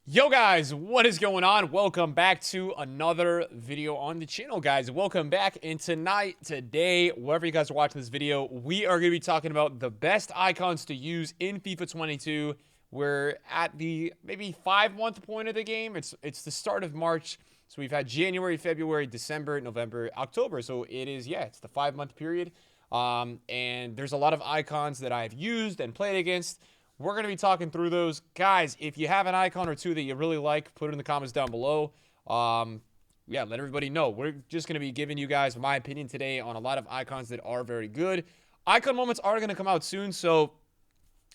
Yo guys, what is going on? Welcome back to another video on the channel, guys. Welcome back. And today, wherever you guys are watching this video, we are going to be talking about the best icons to use in FIFA 22. We're at the maybe 5-month point of the game. It's the start of March. So we've had January, February, December, November, October. So it is, yeah, it's the 5-month period. And there's a lot of icons that I've used and played against. We're going to be talking through those. Guys, if you have an icon or two that you really like, put it in the comments down below. Yeah, let everybody know. We're just going to be giving you guys my opinion today on a lot of icons that are very good. Icon moments are going to come out soon, so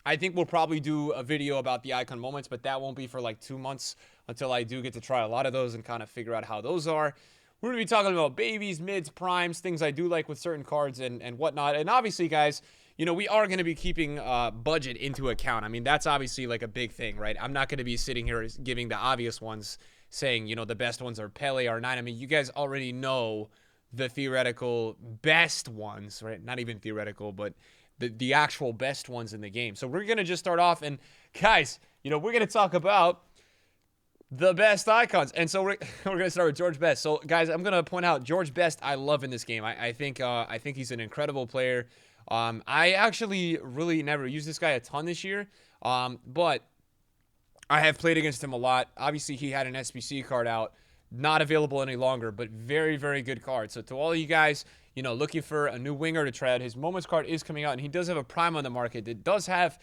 I think we'll probably do a video about the icon moments, but that won't be for like 2 months until I do get to try a lot of those and kind of figure out how those are. We're going to be talking about babies, mids, primes, things I do like with certain cards and whatnot. And obviously, guys, you know, we are going to be keeping budget into account. I mean, that's obviously like a big thing, right? I'm not going to be sitting here giving the obvious ones, saying, you know, the best ones are Pele, R9. I mean, you guys already know the theoretical best ones, right? Not even theoretical, but the actual best ones in the game. So we're going to just start off. And guys, you know, we're going to talk about the best icons. And so we're going to start with George Best. So, guys, I'm going to point out George Best I love in this game. I think he's an incredible player. I actually really never used this guy a ton this year, but I have played against him a lot. Obviously, he had an SBC card out, not available any longer, but very, very good card. So to all of you guys, you know, looking for a new winger to try out, his Moments card is coming out, and he does have a Prime on the market that does have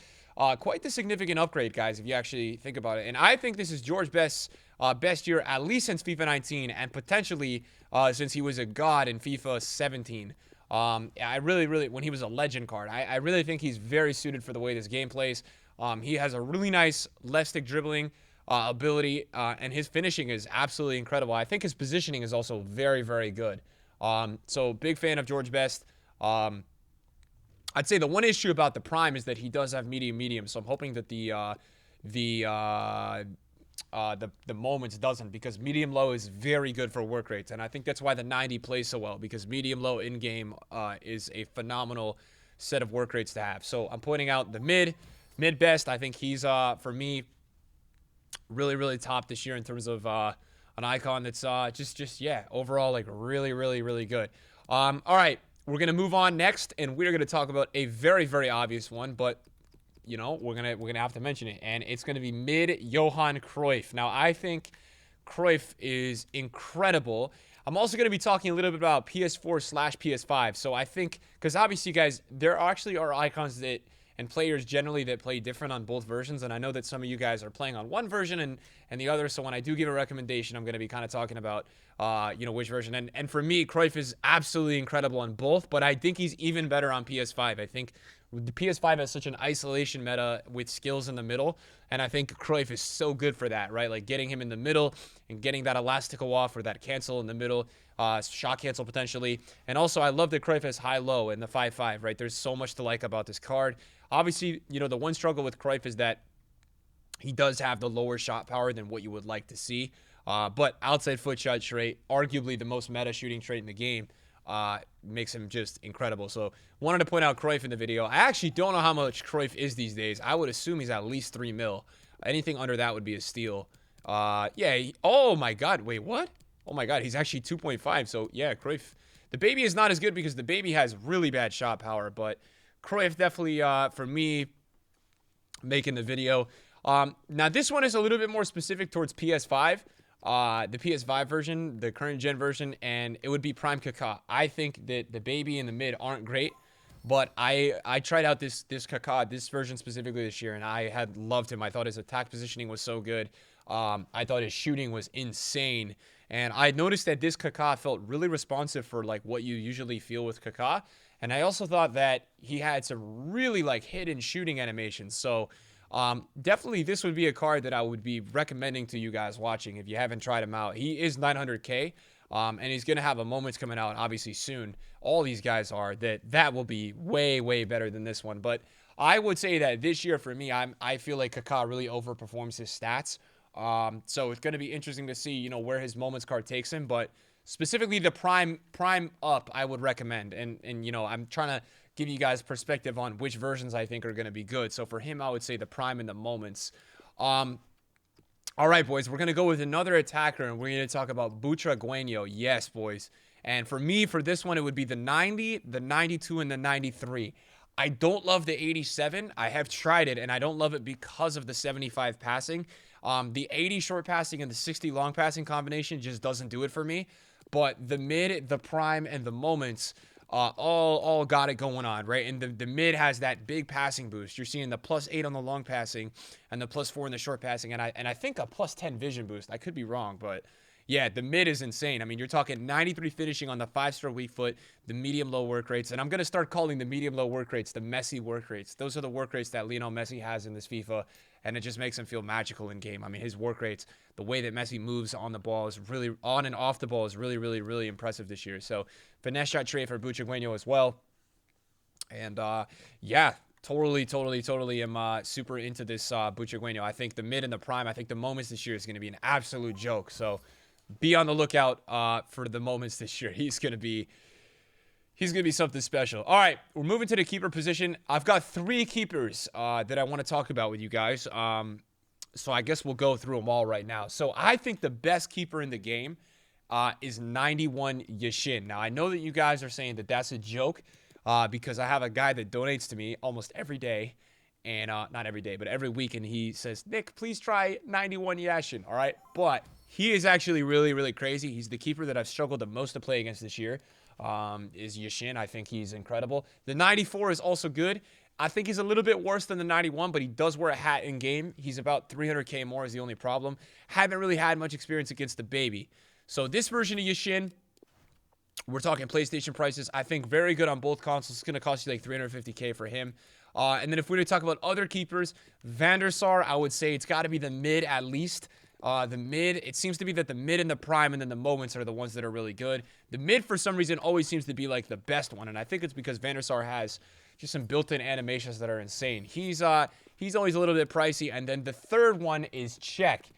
quite the significant upgrade, guys, if you actually think about it. And I think this is George Best's best year, at least since FIFA 19, and potentially since he was a god in FIFA 17. I really, when he was a legend card, I really think he's very suited for the way this game plays. He has a really nice left stick dribbling ability, and his finishing is absolutely incredible. I think his positioning is also very, very good. So big fan of George Best. I'd say the one issue about the Prime is that he does have medium. So I'm hoping that the Moments doesn't, because medium low is very good for work rates, and I think that's why the 90 plays so well, because medium low in game is a phenomenal set of work rates to have. So I'm pointing out the mid Best. I think he's for me really top this year in terms of an icon that's just yeah, overall like really good. All right, we're gonna move on next, and we're gonna talk about a very obvious one, but you know, we're gonna have to mention it, and it's gonna be mid Johan Cruyff. Now, I think Cruyff is incredible. I'm also gonna be talking a little bit about PS4/PS5. So I think, because obviously, guys, there actually are icons that and players generally that play different on both versions, and I know that some of you guys are playing on one version and the other. So when I do give a recommendation, I'm gonna be kind of talking about you know, which version. And for me, Cruyff is absolutely incredible on both, but I think he's even better on PS5. I think the PS5 has such an isolation meta with skills in the middle, and I think Cruyff is so good for that, right? Like getting him in the middle and getting that elastical off or that cancel in the middle, shot cancel potentially. And also, I love that Cruyff has high-low in the 5-5, right? There's so much to like about this card. Obviously, you know, the one struggle with Cruyff is that he does have the lower shot power than what you would like to see. But outside foot shot trait, arguably the most meta shooting trait in the game, makes him just incredible. So wanted to point out Cruyff in the video. I actually don't know how much Cruyff is these days. I would assume he's at least 3 mil. Anything under that would be a steal. Yeah. Oh my God. Wait, what? Oh my God. He's actually 2.5. So yeah, Cruyff. The baby is not as good because the baby has really bad shot power, but Cruyff definitely, for me, making the video. Now this one is a little bit more specific towards PS5. The PS5 version, the current gen version, and it would be Prime Kaka. I think that the baby and the mid aren't great, but I tried out this Kaka, this version specifically this year, and I had loved him. I thought his attack positioning was so good. I thought his shooting was insane, and I noticed that this Kaka felt really responsive for like what you usually feel with Kaka, and I also thought that he had some really like hidden shooting animations. So definitely this would be a card that I would be recommending to you guys watching if you haven't tried him out. He is 900k, and he's going to have a Moments coming out obviously soon. All these guys are. That will be way better than this one. But I would say that this year for me, I feel like Kaka really overperforms his stats. So it's going to be interesting to see, you know, where his Moments card takes him, but specifically the prime up I would recommend. And you know, I'm trying to give you guys perspective on which versions I think are going to be good. So for him, I would say the Prime and the Moments. All right, boys, we're going to go with another attacker, and we're going to talk about Butre Gueno. Yes, boys. And for me, for this one, it would be the 90, the 92, and the 93. I don't love the 87. I have tried it, and I don't love it because of the 75 passing. The 80 short passing and the 60 long passing combination just doesn't do it for me. But the mid, the prime, and the moments all got it going on, right? And the mid has that big passing boost. You're seeing the +8 on the long passing and the +4 in the short passing, and I think a +10 vision boost. I could be wrong, but yeah, the mid is insane. I mean, you're talking 93 finishing on the 5-star weak foot, the medium-low work rates, and I'm going to start calling the medium-low work rates the Messi work rates. Those are the work rates that Lionel Messi has in this FIFA, and it just makes him feel magical in game. I mean, his work rates, the way that Messi moves on the ball is really, on and off the ball is really, really, really impressive this year. So, finesse shot trade for Butre Gueno as well. And, yeah, totally am super into this Butre Gueno. I think the mid and the prime, I think the moments this year is going to be an absolute joke. So, be on the lookout for the moments this year. He's gonna be something special. All right, we're moving to the keeper position. I've got 3 keepers that I want to talk about with you guys. So I guess we'll go through them all right now. So I think the best keeper in the game is 91 Yashin. Now I know that you guys are saying that that's a joke because I have a guy that donates to me almost every day. And not every day, but every week. And he says, Nick, please try 91 Yashin. All right. But he is actually really, really crazy. He's the keeper that I've struggled the most to play against this year, is Yashin. I think he's incredible. The 94 is also good. I think he's a little bit worse than the 91, but he does wear a hat in game. He's about 300K more is the only problem. Haven't really had much experience against the baby. So this version of Yashin, we're talking PlayStation prices. I think very good on both consoles. It's going to cost you like 350K for him. And then if we were to talk about other keepers, Van der Sar, I would say it's got to be the mid at least. The mid, it seems to be that the mid and the prime and then the moments are the ones that are really good. The mid, for some reason, always seems to be like the best one. And I think it's because Van der Sar has just some built-in animations that are insane. He's always a little bit pricey. And then the third one is Czech.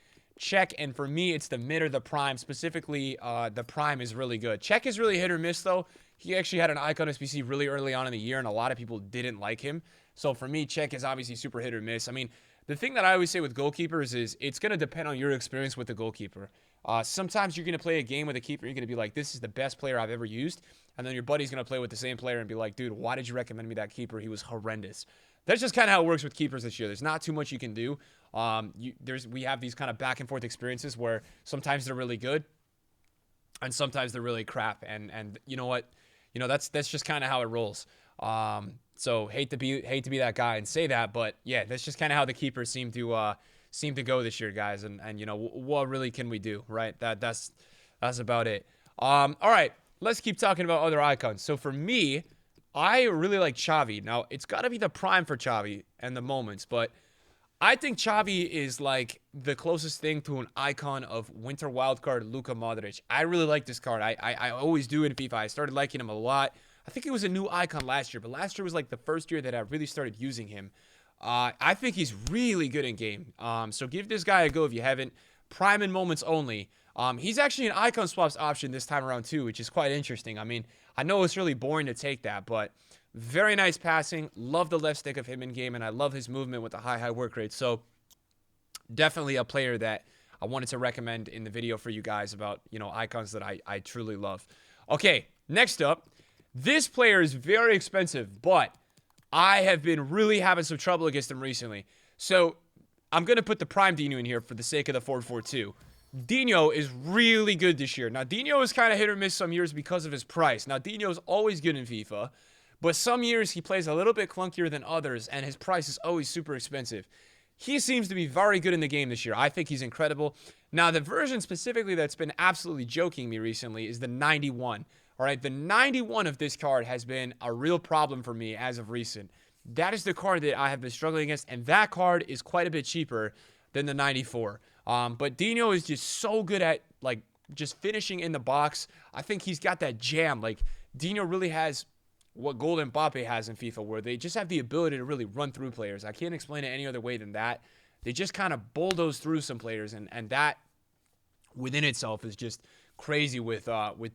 And for me, it's the mid or the prime. Specifically, the prime is really good. Czech is really hit or miss, though. He actually had an icon SBC really early on in the year, and a lot of people didn't like him. So for me, Czech is obviously super hit or miss. I mean, the thing that I always say with goalkeepers is it's going to depend on your experience with the goalkeeper. Sometimes you're going to play a game with a keeper, you're going to be like, this is the best player I've ever used. And then your buddy's going to play with the same player and be like, dude, why did you recommend me that keeper? He was horrendous. That's just kind of how it works with keepers this year. There's not too much you can do. We have these kind of back and forth experiences where sometimes they're really good and sometimes they're really crap. And you know what? You know, that's just kind of how it rolls. So hate to be that guy and say that, but yeah, that's just kind of how the keepers seem to go this year, guys. And you know, what really can we do, right? That's about it. All right, let's keep talking about other icons. So for me, I really like Xavi. Now it's got to be the prime for Xavi and the moments, but I think Xavi is like the closest thing to an icon of winter wildcard Luka Modric. I really like this card. I always do in FIFA. I started liking him a lot. I think it was a new icon last year, but last year was like the first year that I really started using him. I think he's really good in game. So give this guy a go if you haven't. Prime and moments only. He's actually an icon swaps option this time around too, which is quite interesting. I mean, I know it's really boring to take that, but very nice passing. Love the left stick of him in game, and I love his movement with the high work rate. So definitely a player that I wanted to recommend in the video for you guys about, you know, icons that I truly love. Okay, next up. This player is very expensive, but I have been really having some trouble against him recently. So I'm going to put the Prime Dino in here for the sake of the 442. Dino is really good this year. Now, Dino is kind of hit or miss some years because of his price. Now, Dino is always good in FIFA, but some years he plays a little bit clunkier than others, and his price is always super expensive. He seems to be very good in the game this year. I think he's incredible. Now, the version specifically that's been absolutely joking me recently is the 91. All right, the 91 of this card has been a real problem for me as of recent. That is the card that I have been struggling against, and that card is quite a bit cheaper than the 94. But Dino is just so good at, like, just finishing in the box. I think he's got that jam. Like, Dino really has what Golden Mbappe has in FIFA, where they just have the ability to really run through players. I can't explain it any other way than that. They just kind of bulldoze through some players, and that within itself is just crazy with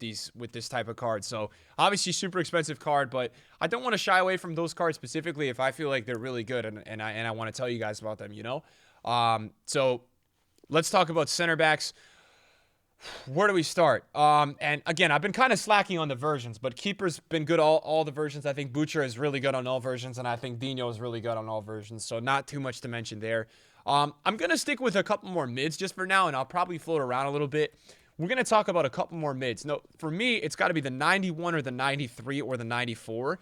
this type of card. So obviously super expensive card, but I don't want to shy away from those cards specifically if I feel like they're really good and I want to tell you guys about them, you know. So let's talk about center backs. Where do we start? And again, I've been kind of slacking on the versions, but keeper's been good all the versions. I think Butre is really good on all versions, and I think Dino is really good on all versions. So not too much to mention there. I'm gonna stick with a couple more mids just for now, and I'll probably float around a little bit. We're gonna talk about a couple more mids. No, for me, it's got to be the 91 or the 93 or the 94.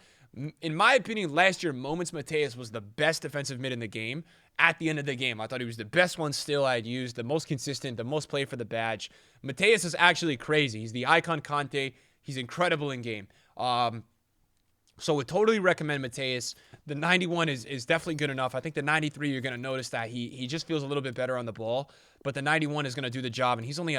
In my opinion, last year, Moments Mateus was the best defensive mid in the game. At the end of the game, I thought he was the best one still I had used, the most consistent, the most played for the badge. Mateus is actually crazy. He's the icon Conte. He's incredible in game. So would totally recommend Mateus. The 91 is definitely good enough. I think the 93, you're going to notice that he just feels a little bit better on the ball. But the 91 is going to do the job. And he's only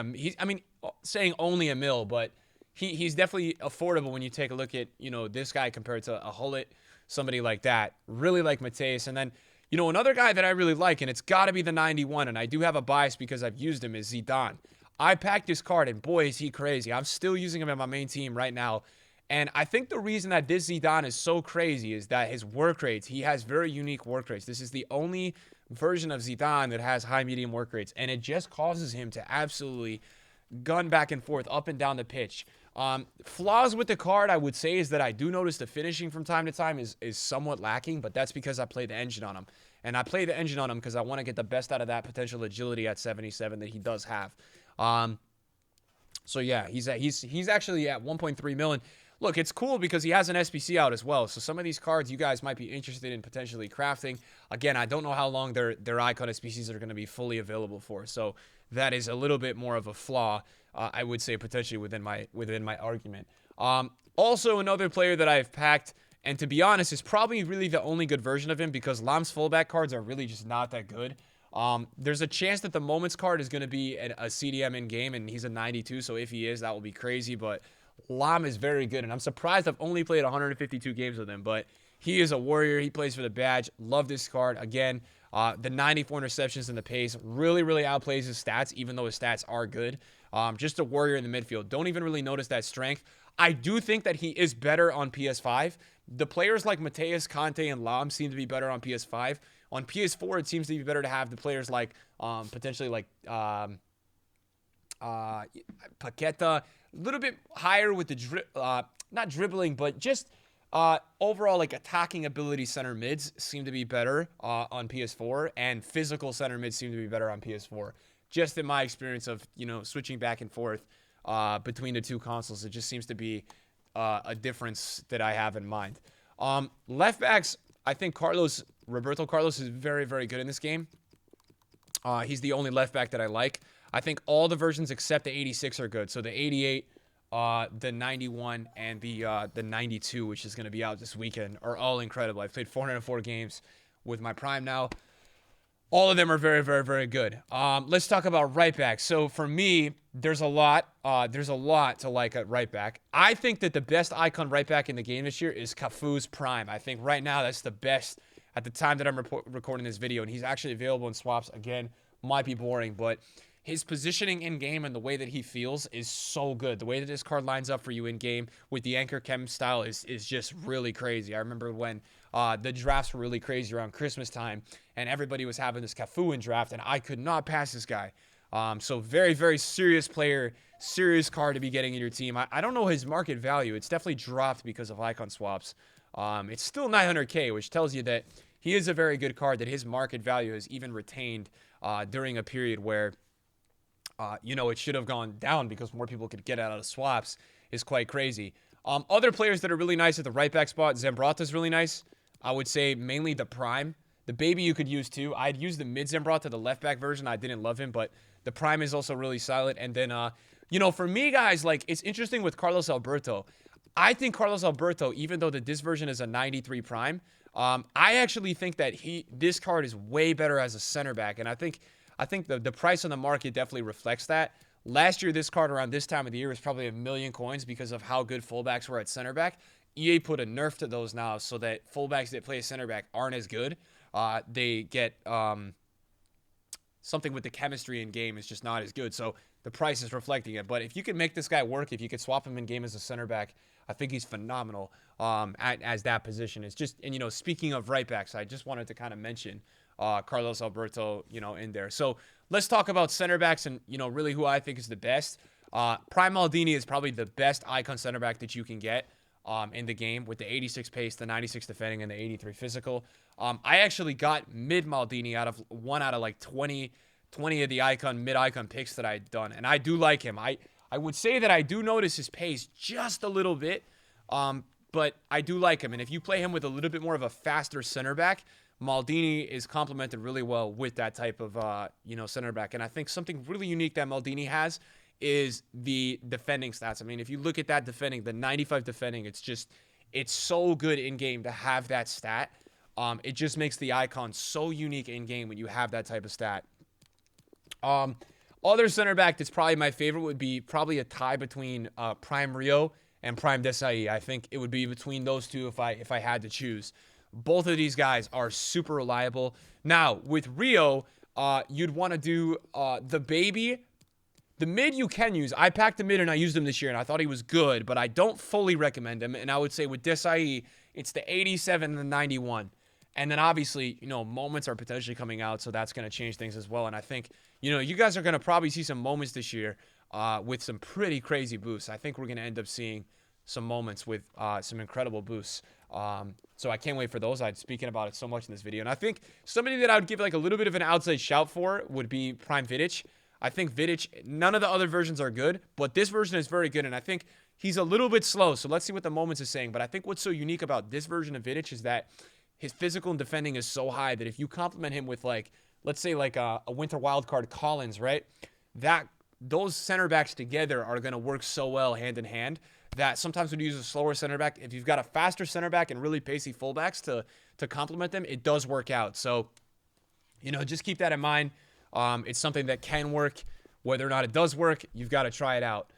saying only a mil, but he's definitely affordable when you take a look at, this guy compared to a Hullet, somebody like that. Really like Mateus. And then, another guy that I really like, and it's got to be the 91, and I do have a bias because I've used him, is Zidane. I packed this card, and boy, is he crazy. I'm still using him in my main team right now. And I think the reason that this Zidane is so crazy is that his work rates, he has very unique work rates. This is the only version of Zidane that has high medium work rates, and it just causes him to absolutely gun back and forth, up and down the pitch. Flaws with the card, I would say, is that I do notice the finishing from time to time is somewhat lacking, but that's because I play the engine on him. And I play the engine on him because I want to get the best out of that potential agility at 77 that he does have. So yeah, he's actually at 1.3 million. Look, it's cool because he has an SBC out as well. So some of these cards you guys might be interested in potentially crafting. Again, I don't know how long their icon SBCs are going to be fully available for. So that is a little bit more of a flaw, I would say, potentially within my argument. Also, another player that I've packed, and to be honest, is probably really the only good version of him because Lam's fullback cards are really just not that good. There's a chance that the Moments card is going to be a CDM in game, and he's a 92. So if he is, that will be crazy. But Lam is very good, and I'm surprised I've only played 152 games with him, but he is a warrior. He plays for the badge. Love this card. Again, the 94 interceptions and the pace really, really outplays his stats, even though his stats are good. Just a warrior in the midfield. Don't even really notice that strength. I do think that he is better on PS5. The players like Mateus, Conte, and Lam seem to be better on PS5. On PS4, it seems to be better to have the players like potentially like Paqueta, a little bit higher with the not dribbling, but just overall like attacking ability center mids seem to be better on PS4, and physical center mids seem to be better on PS4. Just in my experience of switching back and forth between the two consoles, it just seems to be a difference that I have in mind. Left backs, I think Roberto Carlos is very, very good in this game. He's the only left back that I like. I think all the versions except the 86 are good. So the 88, the 91, and the 92, which is going to be out this weekend, are all incredible. I've played 404 games with my Prime now. All of them are very, very, very good. Let's talk about right back. So for me, there's a lot to like at right back. I think that the best icon right back in the game this year is Cafu's Prime. I think right now that's the best at the time that I'm recording this video, and he's actually available in swaps. Again, might be boring, but his positioning in game and the way that he feels is so good. The way that this card lines up for you in game with the Anchor Chem style is just really crazy. I remember when the drafts were really crazy around Christmas time, and everybody was having this Cafu in draft, and I could not pass this guy. So very, very serious player, serious card to be getting in your team. I don't know his market value. It's definitely dropped because of icon swaps. It's still 900K, which tells you that he is a very good card, that his market value is even retained during a period where it should have gone down because more people could get out of the swaps, is quite crazy. Other players that are really nice at the right back spot, Zambrata's really nice. I would say mainly the Prime. The Baby you could use too. I'd use the mid Zambrata, the left back version. I didn't love him, but the Prime is also really solid. And then, for me, guys, like, it's interesting with Carlos Alberto. I think Carlos Alberto, even though this version is a 93 Prime, I actually think that this card is way better as a center back. And I think the price on the market definitely reflects that. Last year, this card around this time of the year was probably 1 million coins because of how good fullbacks were at center back. EA put a nerf to those now so that fullbacks that play center back aren't as good. They get something with the chemistry in game is just not as good. So the price is reflecting it. But if you can make this guy work, if you could swap him in game as a center back, I think he's phenomenal as that position. It's just, and speaking of right backs, I just wanted to kind of mention Carlos Alberto, in there. So let's talk about center backs and, really who I think is the best. Prime Maldini is probably the best icon center back that you can get in the game with the 86 pace, the 96 defending, and the 83 physical. I actually got mid Maldini out of like 20 of the mid-icon picks that I'd done, and I do like him. I would say that I do notice his pace just a little bit, but I do like him. And if you play him with a little bit more of a faster center back, Maldini is complemented really well with that type of, center back. And I think something really unique that Maldini has is the defending stats. I mean, if you look at that defending, the 95 defending, it's so good in-game to have that stat. It just makes the icon so unique in-game when you have that type of stat. Other center back that's probably my favorite would be probably a tie between Prime Rio and Prime Desai. I think it would be between those two if I had to choose. Both of these guys are super reliable. Now, with Rio, you'd want to do the baby. The mid you can use. I packed the mid and I used him this year, and I thought he was good, but I don't fully recommend him. And I would say with Desai, it's the 87 and the 91. And then obviously, moments are potentially coming out, so that's going to change things as well. And I think, you guys are going to probably see some moments this year with some pretty crazy boosts. I think we're going to end up seeing some moments with some incredible boosts. So I can't wait for those. I'm speaking about it so much in this video. And I think somebody that I would give like a little bit of an outside shout for would be Prime Vidic. I think Vidic, none of the other versions are good, but this version is very good. And I think he's a little bit slow. So let's see what the moments is saying. But I think what's so unique about this version of Vidic is that his physical and defending is so high that if you complement him with let's say a winter wildcard Collins, right? Those center backs together are going to work so well hand in hand that sometimes when you use a slower center back, if you've got a faster center back and really pacey fullbacks to complement them, it does work out. So, just keep that in mind. It's something that can work. Whether or not it does work, you've got to try it out.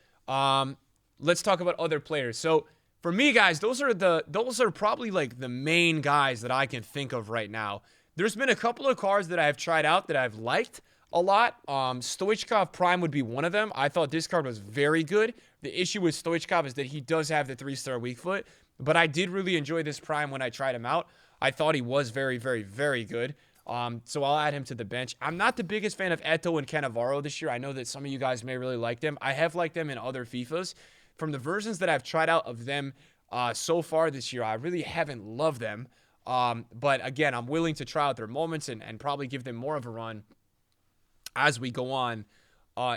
Let's talk about other players. So, for me, guys, those are probably like the main guys that I can think of right now. There's been a couple of cards that I've tried out that I've liked a lot. Stoichikov Prime would be one of them. I thought this card was very good. The issue with Stoichikov is that he does have the 3-star weak foot, but I did really enjoy this Prime when I tried him out. I thought he was very, very, very good. So I'll add him to the bench. I'm not the biggest fan of Eto and Cannavaro this year. I know that some of you guys may really like them. I have liked them in other FIFAs. From the versions that I've tried out of them so far this year, I really haven't loved them. But again, I'm willing to try out their moments and probably give them more of a run as we go on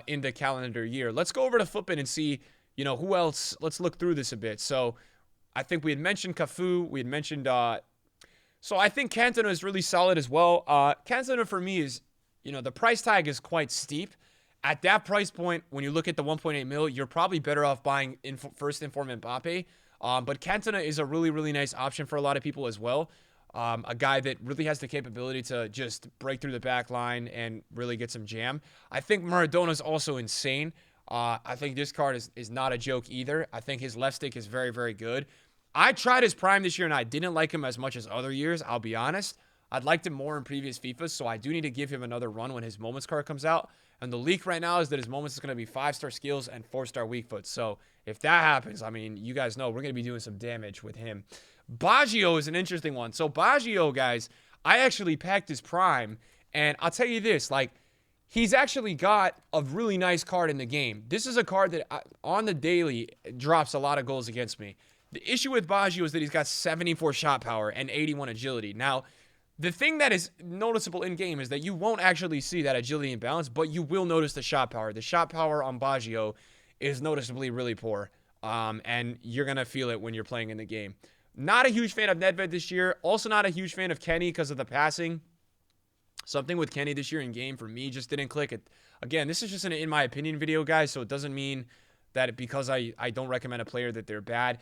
in the calendar year. Let's go over to Footbin and see, who else. Let's look through this a bit. So I think we had mentioned Cafu. We had mentioned... so I think Cantona is really solid as well. Cantona for me is, the price tag is quite steep. At that price point, when you look at the 1.8 mil, you're probably better off buying first Inform Mbappe. But Cantona is a really, really nice option for a lot of people as well. A guy that really has the capability to just break through the back line and really get some jam. I think Maradona is also insane. I think this card is not a joke either. I think his left stick is very, very good. I tried his Prime this year, and I didn't like him as much as other years, I'll be honest. I'd liked him more in previous FIFAs, so I do need to give him another run when his Moments card comes out. And the leak right now is that his Moments is going to be 5-star skills and 4-star weak foot. So if that happens, I mean, you guys know we're going to be doing some damage with him. Baggio is an interesting one. So Baggio, guys, I actually packed his Prime, and I'll tell you this, he's actually got a really nice card in the game. This is a card that on the daily drops a lot of goals against me. The issue with Baggio is that he's got 74 shot power and 81 agility. Now, the thing that is noticeable in-game is that you won't actually see that agility and balance, but you will notice the shot power. The shot power on Baggio is noticeably really poor, and you're going to feel it when you're playing in the game. Not a huge fan of Nedved this year. Also not a huge fan of Kenny because of the passing. Something with Kenny this year in-game for me just didn't click. Again, this is just an in my opinion video, guys, so it doesn't mean that because I don't recommend a player that they're bad.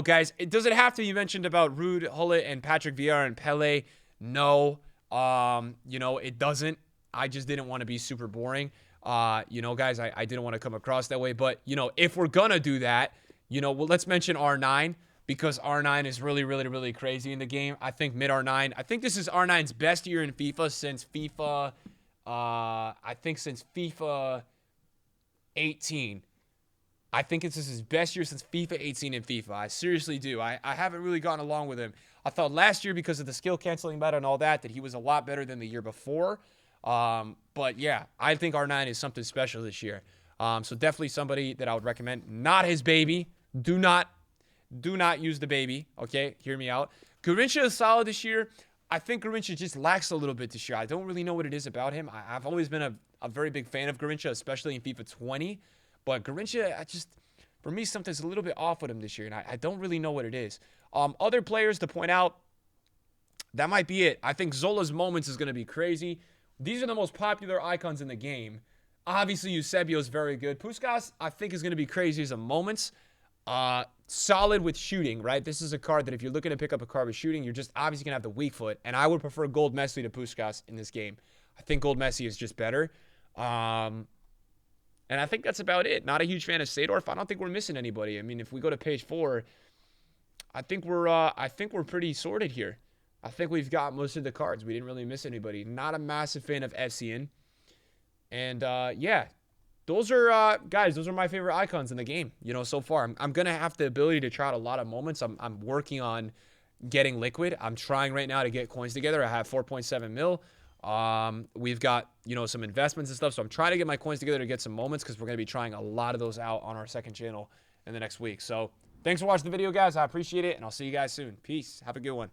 Guys, does it have to be mentioned about Ruud, Hullet, and Patrick Vieira and Pele? No, it doesn't. I just didn't want to be super boring. Guys, I didn't want to come across that way. But, if we're going to do that, let's mention R9 because R9 is really, really, really crazy in the game. I think mid R9. I think this is R9's best year in FIFA since FIFA 18. I think this is his best year since FIFA 18 in FIFA. I seriously do. I haven't really gotten along with him. I thought last year, because of the skill canceling meta and all that he was a lot better than the year before. But yeah, I think R9 is something special this year. So definitely somebody that I would recommend. Not his baby. Do not use the baby. Okay, hear me out. Garrincha is solid this year. I think Garrincha just lacks a little bit this year. I don't really know what it is about him. I've always been a very big fan of Garrincha, especially in FIFA 20. But Garrincha, for me, something's a little bit off with him this year, and I don't really know what it is. Other players to point out, that might be it. I think Zola's Moments is going to be crazy. These are the most popular icons in the game. Obviously, Eusebio is very good. Puskás, I think, is going to be crazy as a Moments. Solid with shooting, right? This is a card that if you're looking to pick up a card with shooting, you're just obviously going to have the weak foot. And I would prefer Gold Messi to Puskás in this game. I think Gold Messi is just better. And I think that's about it. Not a huge fan of Seedorf. I don't think we're missing anybody. I mean, if we go to page 4, I think we're pretty sorted here. I think we've got most of the cards. We didn't really miss anybody. Not a massive fan of Essien. And yeah, those are guys. Those are my favorite icons in the game. So far, I'm gonna have the ability to try out a lot of moments. I'm working on getting liquid. I'm trying right now to get coins together. I have 4.7 mil. We've got some investments and stuff. So I'm trying to get my coins together to get some moments because we're gonna be trying a lot of those out on our second channel in the next week. So thanks for watching the video, guys. I appreciate it, and I'll see you guys soon. Peace. Have a good one.